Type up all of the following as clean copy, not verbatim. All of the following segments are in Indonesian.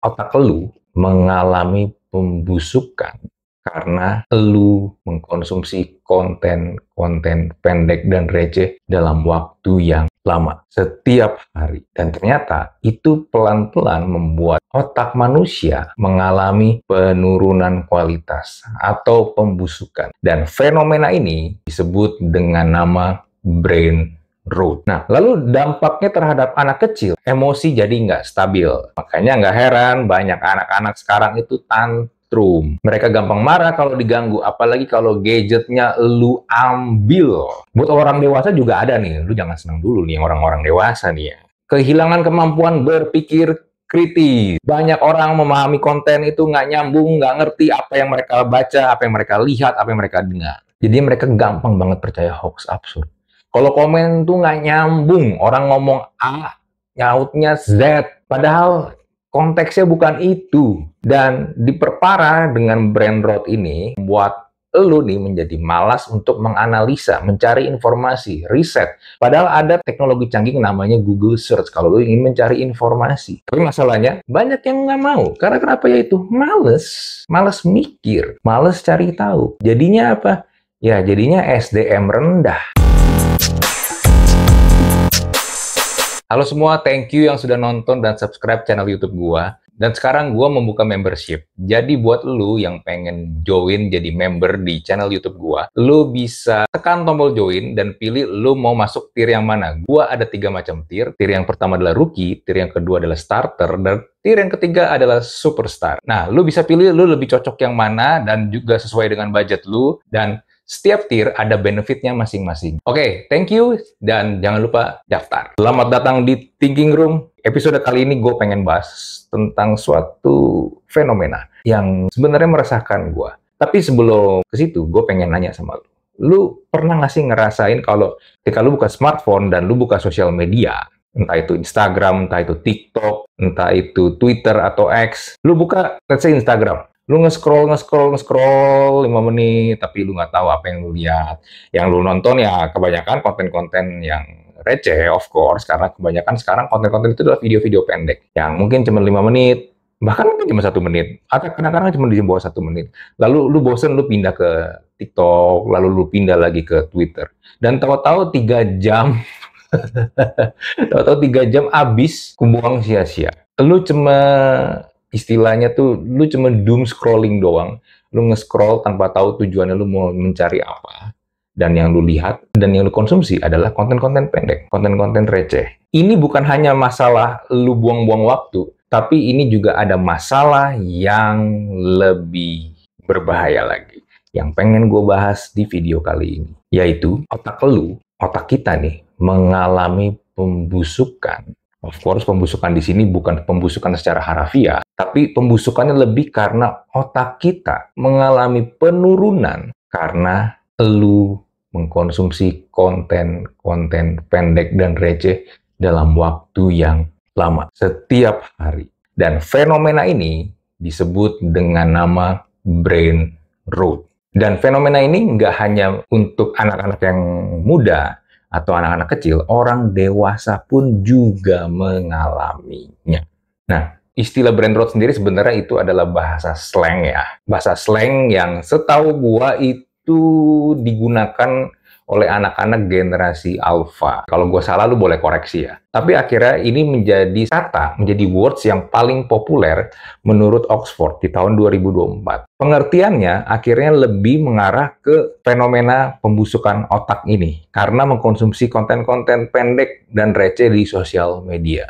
otak lu mengalami pembusukan karena lu mengkonsumsi konten-konten pendek dan receh dalam waktu yang lama setiap hari. Dan ternyata itu pelan-pelan membuat otak manusia mengalami penurunan kualitas atau pembusukan. Dan fenomena ini disebut dengan nama brain rot. Nah, lalu dampaknya terhadap anak kecil, emosi jadi nggak stabil. Makanya nggak heran banyak anak-anak sekarang itu tantrum. Mereka gampang marah kalau diganggu, apalagi kalau gadgetnya lu ambil. Buat orang dewasa juga ada nih, lu jangan senang dulu nih orang-orang dewasa nih ya. Kehilangan kemampuan berpikir kritis. Banyak orang memahami konten itu nggak nyambung, nggak ngerti apa yang mereka baca, apa yang mereka lihat, apa yang mereka dengar. Jadi mereka gampang banget percaya hoax absurd. Kalau komen tuh nggak nyambung, orang ngomong A, nyautnya Z, padahal konteksnya bukan itu. Dan diperparah dengan brain rot ini, membuat lu nih menjadi malas untuk menganalisa, mencari informasi, riset. Padahal ada teknologi canggih namanya Google Search kalau lu ingin mencari informasi. Tapi masalahnya, banyak yang nggak mau. Karena kenapa ya itu? Males. Males mikir, males cari tahu. Jadinya apa? Ya, jadinya SDM rendah. Halo semua, thank you yang sudah nonton dan subscribe channel YouTube gua. Dan sekarang gua membuka membership. Jadi buat lu yang pengen join jadi member di channel YouTube gua, lu bisa tekan tombol join dan pilih lu mau masuk tier yang mana. Gua ada 3 macam tier. Tier yang pertama adalah rookie, tier yang kedua adalah starter, dan tier yang ketiga adalah superstar. Nah, lu bisa pilih lu lebih cocok yang mana dan juga sesuai dengan budget lu, dan setiap tier ada benefitnya masing-masing. Oke, thank you, dan jangan lupa daftar. Selamat datang di Thinking Room. Episode kali ini gue pengen bahas tentang suatu fenomena yang sebenarnya meresahkan gue. Tapi sebelum ke situ, gue pengen nanya sama lu. Lu pernah nggak sih ngerasain kalau ketika lu buka smartphone dan lu buka sosial media, entah itu Instagram, entah itu TikTok, entah itu Twitter atau X, lu buka, let's say Instagram, lu nge-scroll 5 menit, tapi lu nggak tahu apa yang lu lihat. Yang lu nonton ya kebanyakan konten-konten yang receh, of course, karena kebanyakan sekarang konten-konten itu adalah video-video pendek, yang mungkin cuma 5 menit, bahkan mungkin cuma 1 menit, atau kadang-kadang cuma di bawah 1 menit. Lalu lu bosen, lu pindah ke TikTok, lalu lu pindah lagi ke Twitter. Dan tahu-tahu 3 jam, tahu-tahu 3 jam habis, kubuang sia-sia. Lu cuma istilahnya tuh, lu cuma doom scrolling doang. Lu nge-scroll tanpa tahu tujuannya lu mau mencari apa. Dan yang lu lihat dan yang lu konsumsi adalah konten-konten pendek, konten-konten receh. Ini bukan hanya masalah lu buang-buang waktu, tapi ini juga ada masalah yang lebih berbahaya lagi. Yang pengen gue bahas di video kali ini, yaitu otak lu, otak kita nih, mengalami pembusukan. Of course, pembusukan di sini bukan pembusukan secara harafiah, tapi pembusukannya lebih karena otak kita mengalami penurunan karena lu mengkonsumsi konten-konten pendek dan receh dalam waktu yang lama, setiap hari. Dan fenomena ini disebut dengan nama brain rot. Dan fenomena ini nggak hanya untuk anak-anak yang muda atau anak-anak kecil, orang dewasa pun juga mengalaminya. Nah, istilah brain rot sendiri sebenarnya itu adalah bahasa slang ya. Bahasa slang yang setahu gua itu digunakan oleh anak-anak generasi alpha. Kalau gua salah, lu boleh koreksi ya. Tapi akhirnya ini menjadi kata, menjadi words yang paling populer menurut Oxford di tahun 2024. Pengertiannya akhirnya lebih mengarah ke fenomena pembusukan otak ini karena mengkonsumsi konten-konten pendek dan receh di sosial media.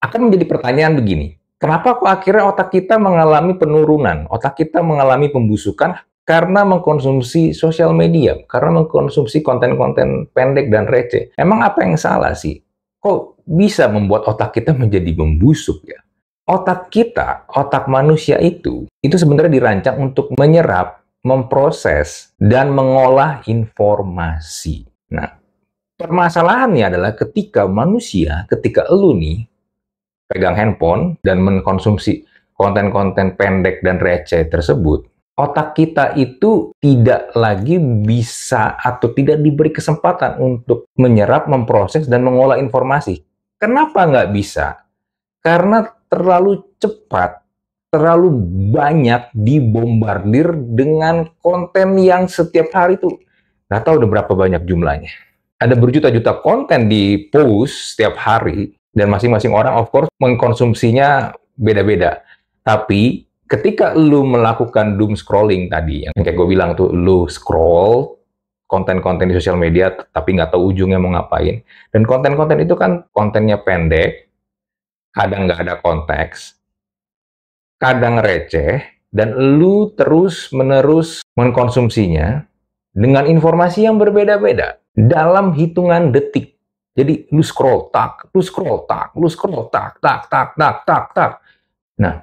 Akan menjadi pertanyaan begini, kenapa kok akhirnya otak kita mengalami penurunan? Otak kita mengalami pembusukan karena mengkonsumsi sosial media, karena mengkonsumsi konten-konten pendek dan receh. Emang apa yang salah sih? Kok bisa membuat otak kita menjadi membusuk ya? Otak kita, otak manusia itu sebenarnya dirancang untuk menyerap, memproses, dan mengolah informasi. Nah, permasalahannya adalah ketika manusia, ketika elu nih, pegang handphone dan mengkonsumsi konten-konten pendek dan receh tersebut, otak kita itu tidak lagi bisa atau tidak diberi kesempatan untuk menyerap, memproses, dan mengolah informasi. Kenapa nggak bisa? Karena terlalu cepat terlalu banyak dibombardir dengan konten yang setiap hari tuh nggak tahu udah berapa banyak jumlahnya. Ada berjuta-juta konten di post setiap hari, dan masing-masing orang of course mengkonsumsinya beda-beda. Tapi ketika lu melakukan doom scrolling tadi, yang kayak gue bilang tuh, lu scroll konten-konten di sosial media tapi nggak tahu ujungnya mau ngapain, dan konten-konten itu kan kontennya pendek, kadang nggak ada konteks, kadang receh, dan lu terus-menerus mengkonsumsinya dengan informasi yang berbeda-beda dalam hitungan detik. Jadi lu scroll tak, lu scroll tak, lu scroll tak, tak, tak, tak, tak, tak. Nah,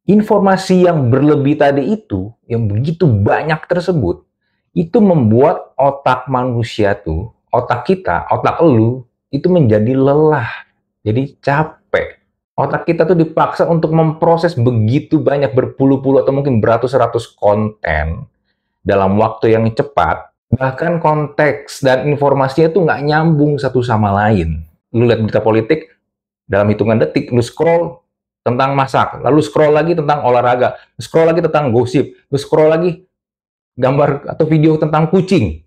informasi yang berlebih tadi itu, yang begitu banyak tersebut, itu membuat otak manusia tuh, otak kita, otak lu, itu menjadi lelah, jadi capek. Otak kita tuh dipaksa untuk memproses begitu banyak, berpuluh-puluh atau mungkin beratus-ratus konten dalam waktu yang cepat. Bahkan konteks dan informasinya tuh nggak nyambung satu sama lain. Lu lihat berita politik, dalam hitungan detik, lu scroll tentang masak, lalu scroll lagi tentang olahraga, scroll lagi tentang gosip, lu scroll lagi gambar atau video tentang kucing.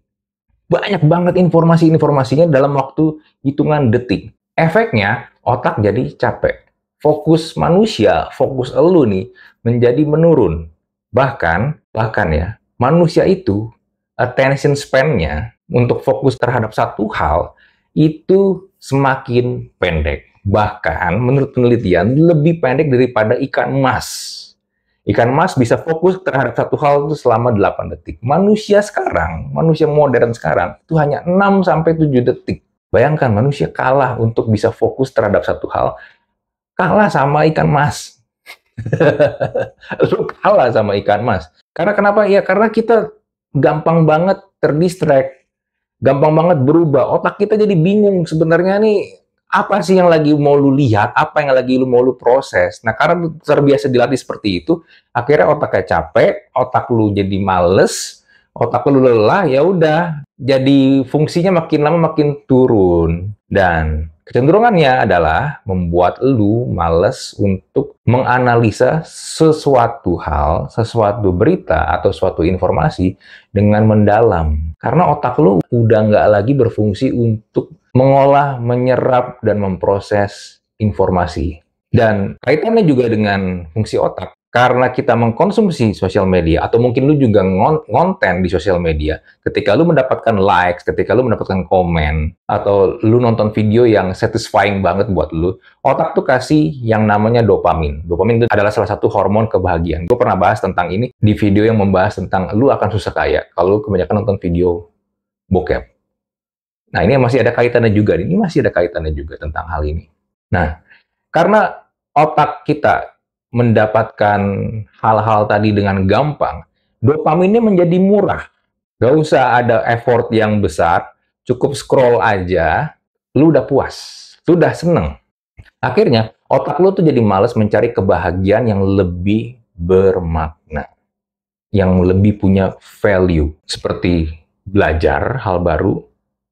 Banyak banget informasi-informasinya dalam waktu hitungan detik. Efeknya, otak jadi capek. Fokus manusia, fokus elu nih, menjadi menurun. Bahkan ya, manusia itu attention span-nya untuk fokus terhadap satu hal itu semakin pendek. Bahkan menurut penelitian lebih pendek daripada ikan mas. Ikan mas bisa fokus terhadap satu hal itu selama 8 detik. Manusia sekarang, manusia modern sekarang itu hanya 6-7 detik. Bayangkan manusia kalah untuk bisa fokus terhadap satu hal, kalah sama ikan mas. Lu kalah sama ikan mas. Karena kenapa? Ya karena kita gampang banget terdistract, gampang banget berubah. Otak kita jadi bingung sebenarnya nih, apa sih yang lagi mau lu lihat, apa yang lagi lu mau lu proses. Nah, karena terbiasa dilatih seperti itu, akhirnya otaknya capek, otak lu jadi males, otak lu lelah, ya udah, jadi fungsinya makin lama makin turun. Dan kecenderungannya adalah membuat lu males untuk menganalisa sesuatu hal, sesuatu berita, atau suatu informasi dengan mendalam. Karena otak lu udah nggak lagi berfungsi untuk mengolah, menyerap, dan memproses informasi. Dan kaitannya juga dengan fungsi otak. Karena kita mengkonsumsi sosial media, atau mungkin lu juga ngonten di sosial media, ketika lu mendapatkan likes, ketika lu mendapatkan komen, atau lu nonton video yang satisfying banget buat lu, otak tuh kasih yang namanya dopamin. Dopamin itu adalah salah satu hormon kebahagiaan. Gue pernah bahas tentang ini di video yang membahas tentang lu akan susah kaya kalau kebanyakan nonton video bokep. Nah, ini masih ada kaitannya juga. Ini masih ada kaitannya juga tentang hal ini. Nah, karena otak kita mendapatkan hal-hal tadi dengan gampang, dopaminnya menjadi murah. Gak usah ada effort yang besar, cukup scroll aja, lu udah puas, lu udah seneng. Akhirnya, otak lu tuh jadi malas mencari kebahagiaan yang lebih bermakna, yang lebih punya value, seperti belajar hal baru,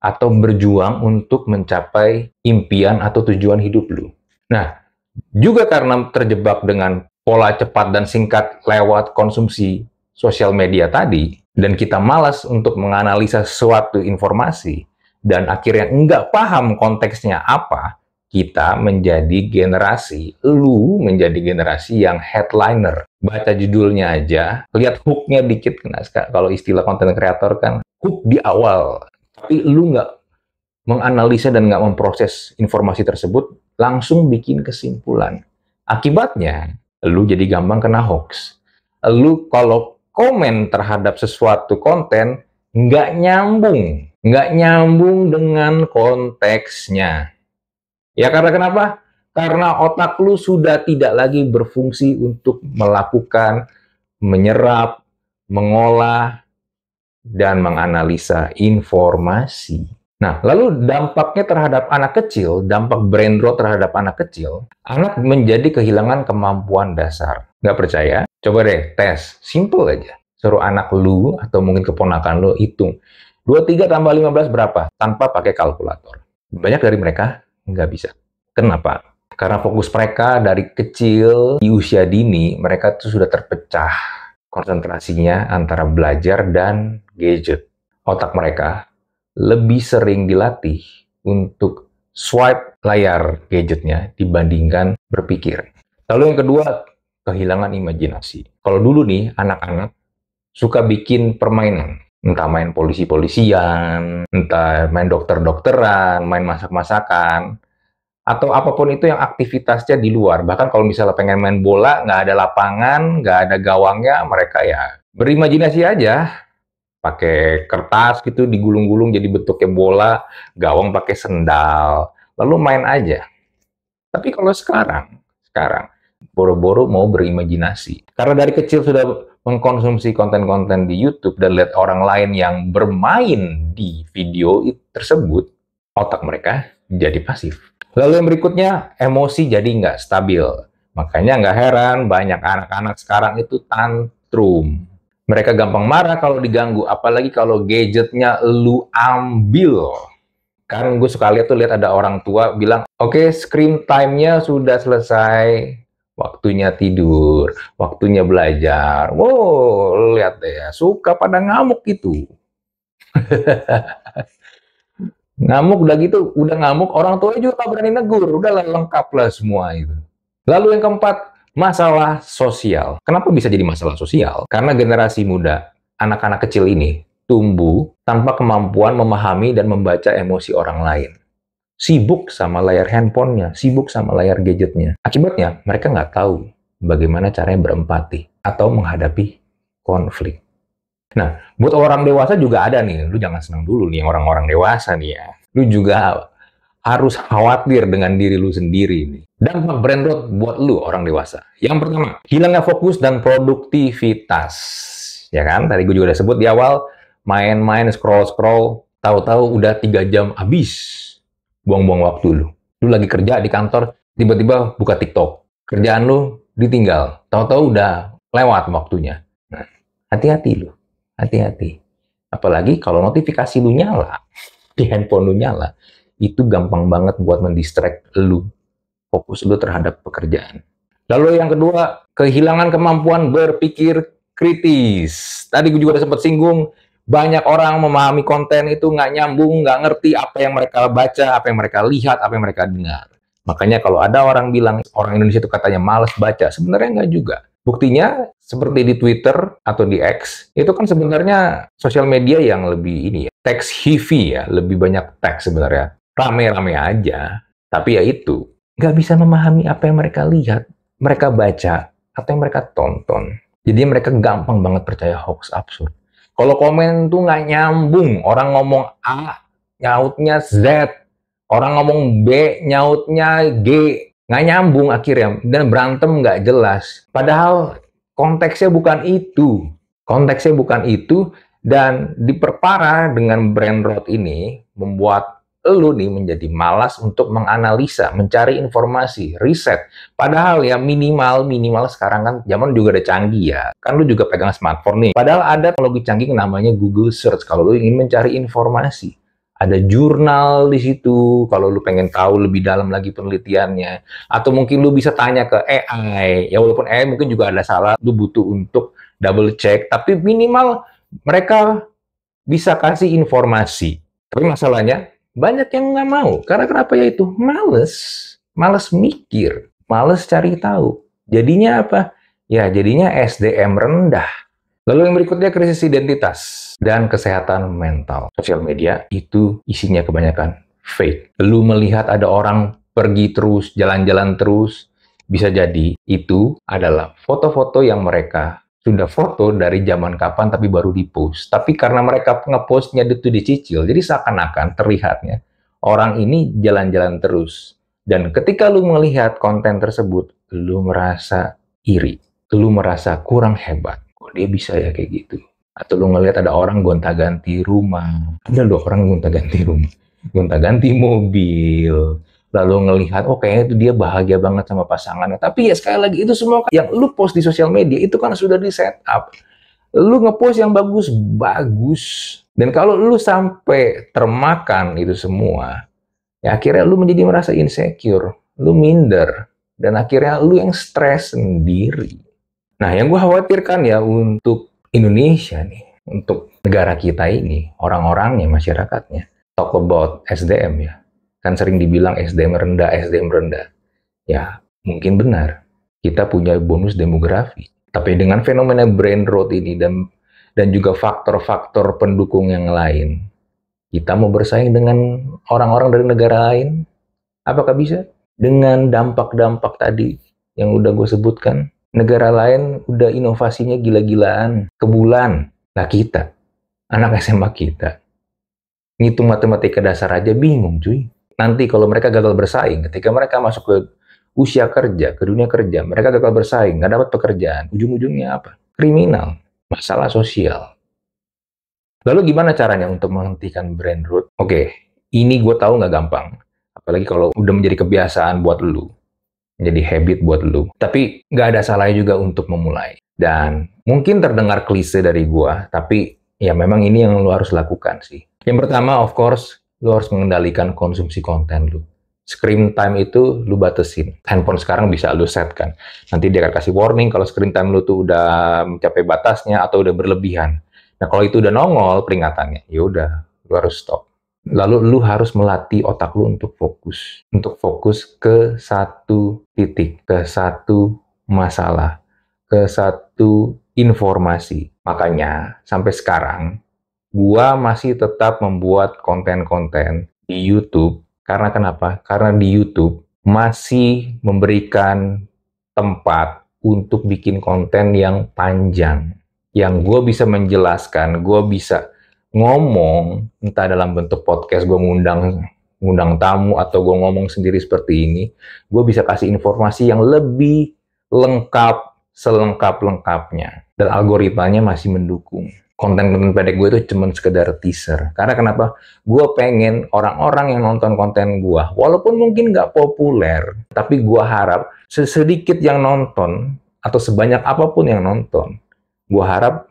atau berjuang untuk mencapai impian atau tujuan hidup lu. Nah, juga karena terjebak dengan pola cepat dan singkat lewat konsumsi sosial media tadi, dan kita malas untuk menganalisa suatu informasi, dan akhirnya nggak paham konteksnya apa, kita menjadi generasi, lu menjadi generasi yang headliner. Baca judulnya aja, lihat hook-nya dikit, kalau istilah konten kreator kan, hook di awal, tapi lu nggak menganalisa dan nggak memproses informasi tersebut, langsung bikin kesimpulan. Akibatnya, lu jadi gampang kena hoax. Lu kalau komen terhadap sesuatu konten, nggak nyambung dengan konteksnya. Ya karena kenapa? Karena otak lu sudah tidak lagi berfungsi untuk melakukan, menyerap, mengolah, dan menganalisa informasi. Nah, lalu dampaknya terhadap anak kecil, dampak brain rot terhadap anak kecil, anak menjadi kehilangan kemampuan dasar. Nggak percaya? Coba deh tes, simple aja. Suruh anak lu atau mungkin keponakan lu hitung. 23 tambah 15 berapa? Tanpa pakai kalkulator. Banyak dari mereka nggak bisa. Kenapa? Karena fokus mereka dari kecil, di usia dini, mereka tuh sudah terpecah konsentrasinya antara belajar dan gadget. Otak mereka lebih sering dilatih untuk swipe layar gadgetnya dibandingkan berpikir. Lalu yang kedua, kehilangan imajinasi. Kalau dulu nih, anak-anak suka bikin permainan. Entah main polisi-polisian, entah main dokter-dokteran, main masak-masakan, atau apapun itu yang aktivitasnya di luar. Bahkan kalau misalnya pengen main bola, nggak ada lapangan, nggak ada gawangnya, mereka ya berimajinasi aja. Pakai kertas gitu, digulung-gulung jadi bentuknya bola, gawang pakai sendal, lalu main aja. Tapi kalau sekarang, boro-boro mau berimajinasi. Karena dari kecil sudah mengkonsumsi konten-konten di YouTube dan lihat orang lain yang bermain di video tersebut, otak mereka jadi pasif. Lalu yang berikutnya, emosi jadi nggak stabil. Makanya nggak heran banyak anak-anak sekarang itu tantrum. Mereka gampang marah kalau diganggu, apalagi kalau gadgetnya lu ambil. Kan gue suka lihat ada orang tua bilang, oke, screen time-nya sudah selesai, waktunya tidur, waktunya belajar. Wow, lihat deh, suka pada ngamuk itu. Ngamuk udah gitu, udah ngamuk, orang tua juga berani negur, udah lengkap lah semua itu. Lalu yang keempat, masalah sosial. Kenapa bisa jadi masalah sosial? Karena generasi muda, anak-anak kecil ini, tumbuh tanpa kemampuan memahami dan membaca emosi orang lain. Sibuk sama layar handphonenya, sibuk sama layar gadgetnya. Akibatnya, mereka nggak tahu bagaimana caranya berempati atau menghadapi konflik. Nah, buat orang dewasa juga ada nih, lu jangan senang dulu nih orang-orang dewasa nih ya. Lu juga harus khawatir dengan diri lu sendiri nih. Dampak brain rot buat lu orang dewasa. Yang pertama, hilangnya fokus dan produktivitas. Ya kan, tadi gue juga udah sebut di awal, main-main, scroll-scroll, tahu-tahu udah 3 jam habis. Buang-buang waktu lu. Lu lagi kerja di kantor, tiba-tiba buka TikTok. Kerjaan lu ditinggal, tahu-tahu udah lewat waktunya. Nah, hati-hati lu. Hati-hati. Apalagi kalau notifikasi lu nyala, di handphone lu nyala, itu gampang banget buat mendistract lu. Fokus lu terhadap pekerjaan. Lalu yang kedua, kehilangan kemampuan berpikir kritis. Tadi gue juga udah sempat singgung, banyak orang memahami konten itu nggak nyambung, nggak ngerti apa yang mereka baca, apa yang mereka lihat, apa yang mereka dengar. Makanya kalau ada orang bilang, orang Indonesia itu katanya malas baca, sebenarnya nggak juga. Buktinya, seperti di Twitter atau di X, itu kan sebenarnya sosial media yang lebih ini ya, teks heavy ya, lebih banyak teks sebenarnya. Rame-rame aja, tapi ya itu, nggak bisa memahami apa yang mereka lihat, mereka baca, atau yang mereka tonton. Jadi mereka gampang banget percaya hoax absurd. Kalau komen tuh nggak nyambung, orang ngomong A, nyautnya Z, orang ngomong B, nyautnya G, nggak nyambung akhirnya, dan berantem nggak jelas. Padahal konteksnya bukan itu. Konteksnya bukan itu, dan diperparah dengan brain rot ini, membuat lu nih menjadi malas untuk menganalisa, mencari informasi, riset. Padahal ya minimal sekarang kan zaman juga udah canggih ya. Kan lu juga pegang smartphone nih. Padahal ada teknologi canggih namanya Google Search kalau lu ingin mencari informasi. Ada jurnal di situ, kalau lu pengen tahu lebih dalam lagi penelitiannya. Atau mungkin lu bisa tanya ke AI, ya walaupun AI mungkin juga ada salah, lu butuh untuk double check, tapi minimal mereka bisa kasih informasi. Tapi masalahnya, banyak yang nggak mau. Karena kenapa ya itu? Males mikir, males cari tahu. Jadinya apa? Ya jadinya SDM rendah. Lalu yang berikutnya krisis identitas dan kesehatan mental. Sosial media itu isinya kebanyakan fake. Lu melihat ada orang pergi terus, jalan-jalan terus, bisa jadi itu adalah foto-foto yang mereka sudah foto dari zaman kapan tapi baru di-post. Tapi karena mereka nge-postnya itu dicicil, jadi seakan-akan terlihatnya orang ini jalan-jalan terus. Dan ketika lu melihat konten tersebut, lu merasa iri, lu merasa kurang hebat. Dia bisa ya kayak gitu. Atau lu ngelihat ada orang gonta-ganti rumah. Ada loh orang gonta-ganti rumah. Gonta-ganti mobil. Lalu ngelihat, oh kayaknya itu dia bahagia banget sama pasangannya. Tapi ya sekali lagi itu semua yang lu post di sosial media itu kan sudah di set up. Lu ngepost yang bagus-bagus. Dan kalau lu sampai termakan itu semua, ya akhirnya lu menjadi merasa insecure. lu minder, dan akhirnya lu yang stres sendiri. Nah, yang gue khawatirkan ya untuk Indonesia nih, untuk negara kita ini, orang-orangnya, masyarakatnya, talk about SDM ya, kan sering dibilang SDM rendah, SDM rendah. Ya, mungkin benar, kita punya bonus demografi. Tapi dengan fenomena brain rot ini dan juga faktor-faktor pendukung yang lain, kita mau bersaing dengan orang-orang dari negara lain? Apakah bisa? Dengan dampak-dampak tadi yang udah gue sebutkan, negara lain udah inovasinya gila-gilaan, ke bulan. Nah kita, anak SMA kita, ngitung matematika dasar aja bingung cuy. Nanti kalau mereka gagal bersaing, ketika mereka masuk ke usia kerja, ke dunia kerja, mereka gagal bersaing, nggak dapat pekerjaan, ujung-ujungnya apa? Kriminal, masalah sosial. Lalu gimana caranya untuk menghentikan brain rot? Oke, ini gue tahu nggak gampang. Apalagi kalau udah menjadi kebiasaan buat lu. Menjadi habit buat lu. Tapi nggak ada salahnya juga untuk memulai. Dan mungkin terdengar klise dari gue, tapi ya memang ini yang lu harus lakukan sih. Yang pertama, of course, lu harus mengendalikan konsumsi konten lu. Screen time itu lu batasin. Handphone sekarang bisa lu set kan. Nanti dia akan kasih warning kalau screen time lu tuh udah mencapai batasnya atau udah berlebihan. Nah, kalau itu udah nongol peringatannya, ya udah, lu harus stop. Lalu lu harus melatih otak lu untuk fokus ke satu titik, ke satu masalah, ke satu informasi. Makanya sampai sekarang gua masih tetap membuat konten-konten di YouTube. Karena kenapa? Karena di YouTube masih memberikan tempat untuk bikin konten yang panjang. Yang gue bisa menjelaskan, gue bisa ngomong, entah dalam bentuk podcast, gue ngundang tamu, atau gue ngomong sendiri seperti ini, gue bisa kasih informasi yang lebih lengkap, selengkap-lengkapnya. Dan algoritmanya masih mendukung. Konten-konten pendek gue itu cuma sekedar teaser. Karena kenapa? Gue pengen orang-orang yang nonton konten gue, walaupun mungkin nggak populer, tapi gue harap sedikit yang nonton, atau sebanyak apapun yang nonton, gue harap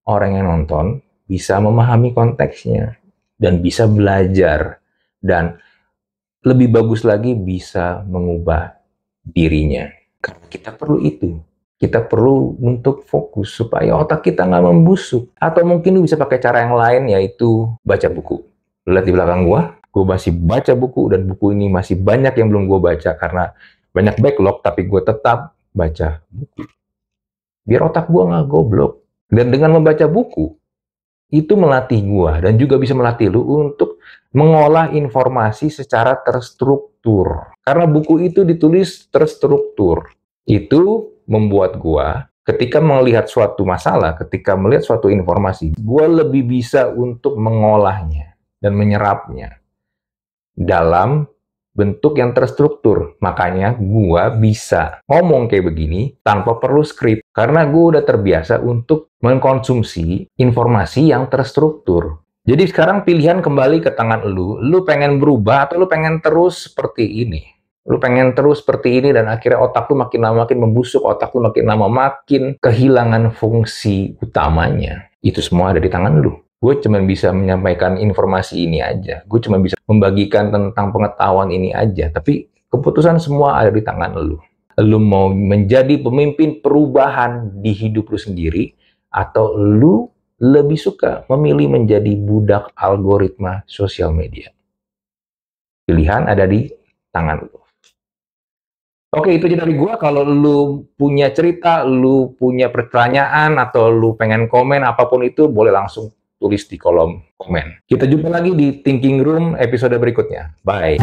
orang yang nonton bisa memahami konteksnya dan bisa belajar dan lebih bagus lagi bisa mengubah dirinya. Karena kita perlu itu. Kita perlu untuk fokus supaya otak kita nggak membusuk. Atau mungkin lu bisa pakai cara yang lain, yaitu baca buku. Lihat di belakang gue masih baca buku, dan buku ini masih banyak yang belum gue baca karena banyak backlog, tapi gue tetap baca buku. Biar otak gue nggak goblok. Dan dengan membaca buku, itu melatih gue dan juga bisa melatih lu untuk mengolah informasi secara terstruktur. Karena buku itu ditulis terstruktur. Itu membuat gue, ketika melihat suatu masalah, ketika melihat suatu informasi, gue lebih bisa untuk mengolahnya dan menyerapnya dalam bentuk yang terstruktur. Makanya gue bisa ngomong kayak begini tanpa perlu skrip. Karena gue udah terbiasa untuk mengkonsumsi informasi yang terstruktur. Jadi sekarang pilihan kembali ke tangan lu. Lu pengen berubah atau lu pengen terus seperti ini? Lu pengen terus seperti ini dan akhirnya otak lu makin lama makin membusuk. Otak lu makin lama makin kehilangan fungsi utamanya. Itu semua ada di tangan lu. Gue cuma bisa menyampaikan informasi ini aja. Gue cuma bisa membagikan tentang pengetahuan ini aja. Tapi keputusan semua ada di tangan lu. Lu mau menjadi pemimpin perubahan di hidup lu sendiri, atau lu lebih suka memilih menjadi budak algoritma sosial media. Pilihan ada di tangan lu. Oke, itu aja dari gue. Kalau lu punya cerita, lu punya pertanyaan, atau lu pengen komen, apapun itu, boleh langsung tulis di kolom komen. Kita jumpa lagi di Thinking Room episode berikutnya. Bye.